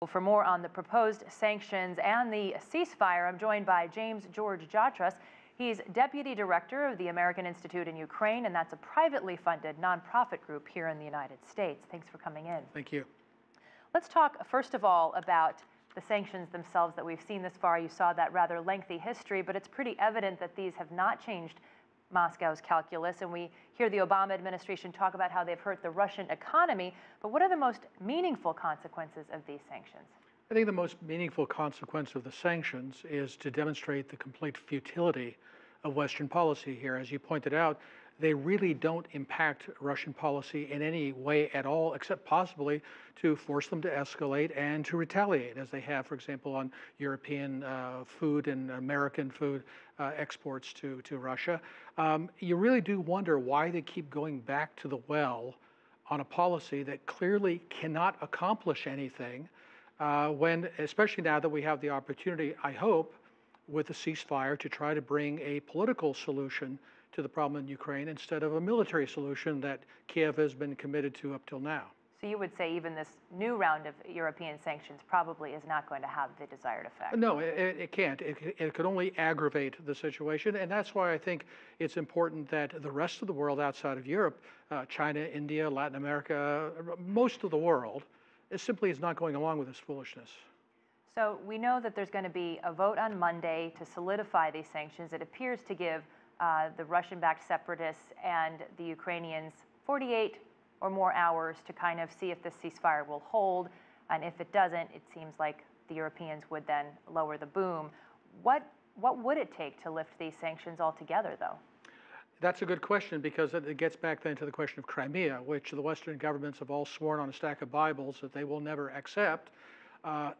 Well, for more on the proposed sanctions and the ceasefire, I'm joined by James George Jatras. He's Deputy Director of the American Institute in Ukraine, and that's a privately funded nonprofit group here in the United States. Thanks for coming in. Thank you. Let's talk, first of all, about the sanctions themselves that we've seen this far. You saw that rather lengthy history, but it's pretty evident that these have not changed Moscow's calculus, and we hear the Obama administration talk about how they've hurt the Russian economy. But what are the most meaningful consequences of these sanctions? I think the most meaningful consequence of the sanctions is to demonstrate the complete futility of Western policy here. As you pointed out, they really don't impact Russian policy in any way at all, except possibly to force them to escalate and to retaliate, as they have, for example, on European food and American food exports to Russia. You really do wonder why they keep going back to the well on a policy that clearly cannot accomplish anything, when, especially now that we have the opportunity, I hope, with a ceasefire to try to bring a political solution to the problem in Ukraine instead of a military solution that Kiev has been committed to up till now. So you would say even this new round of European sanctions probably is not going to have the desired effect? No, it can't. It could only aggravate the situation, and that's why I think it's important that the rest of the world outside of Europe, China, India, Latin America, most of the world, simply is not going along with this foolishness. So we know that there's going to be a vote on Monday to solidify these sanctions. It appears to give the Russian-backed separatists and the Ukrainians 48 or more hours to kind of see if this ceasefire will hold. And if it doesn't, it seems like the Europeans would then lower the boom. What would it take to lift these sanctions altogether, though? That's a good question, because it gets back then to the question of Crimea, which the Western governments have all sworn on a stack of Bibles that they will never accept.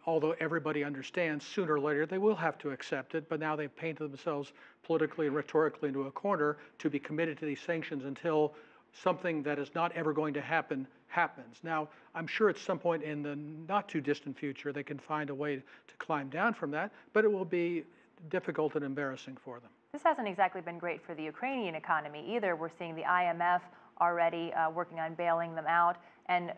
Although everybody understands sooner or later they will have to accept it, but now they've painted themselves politically and rhetorically into a corner to be committed to these sanctions until something that is not ever going to happen happens. Now, I'm sure at some point in the not too distant future they can find a way to climb down from that, but it will be difficult and embarrassing for them. This hasn't exactly been great for the Ukrainian economy either. We're seeing the IMF already working on bailing them out, and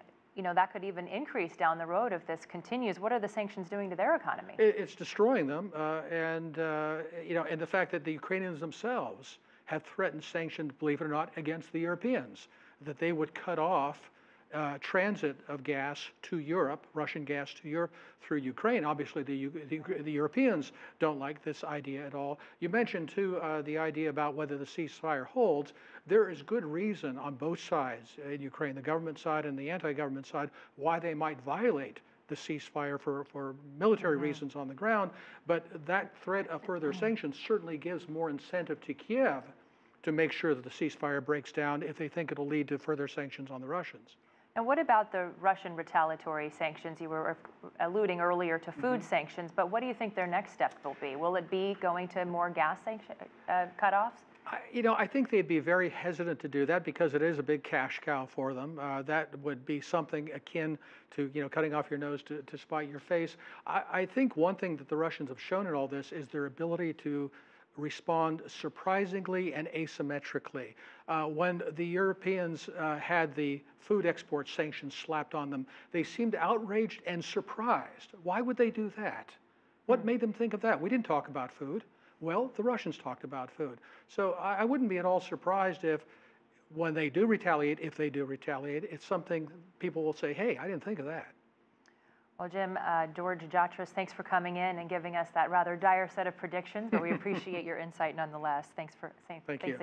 that could even increase down the road if this continues. What are the sanctions doing to their economy? It's destroying them, and the fact that the Ukrainians themselves have threatened sanctions, believe it or not, against the Europeans, that they would cut off transit of gas to Europe, Russian gas to Europe through Ukraine. Obviously, the Europeans don't like this idea at all. You mentioned, too, the idea about whether the ceasefire holds. There is good reason on both sides in Ukraine, the government side and the anti-government side, why they might violate the ceasefire for military reasons on the ground. But that threat of further sanctions certainly gives more incentive to Kiev to make sure that the ceasefire breaks down if they think it'll lead to further sanctions on the Russians. And what about the Russian retaliatory sanctions? You were alluding earlier to food sanctions, but what do you think their next step will be? Will it be going to more gas cutoffs? I think they'd be very hesitant to do that because it is a big cash cow for them. That would be something akin to cutting off your nose to spite your face. I think one thing that the Russians have shown in all this is their ability to respond surprisingly and asymmetrically. When the Europeans had the food export sanctions slapped on them, they seemed outraged and surprised. Why would they do that? What made them think of that? We didn't talk about food. Well, the Russians talked about food. So I wouldn't be at all surprised if, when they do retaliate, if they do retaliate, it's something people will say, hey, I didn't think of that. Well, Jim, George Jatras, thanks for coming in and giving us that rather dire set of predictions, but we appreciate your insight nonetheless. Thanks again.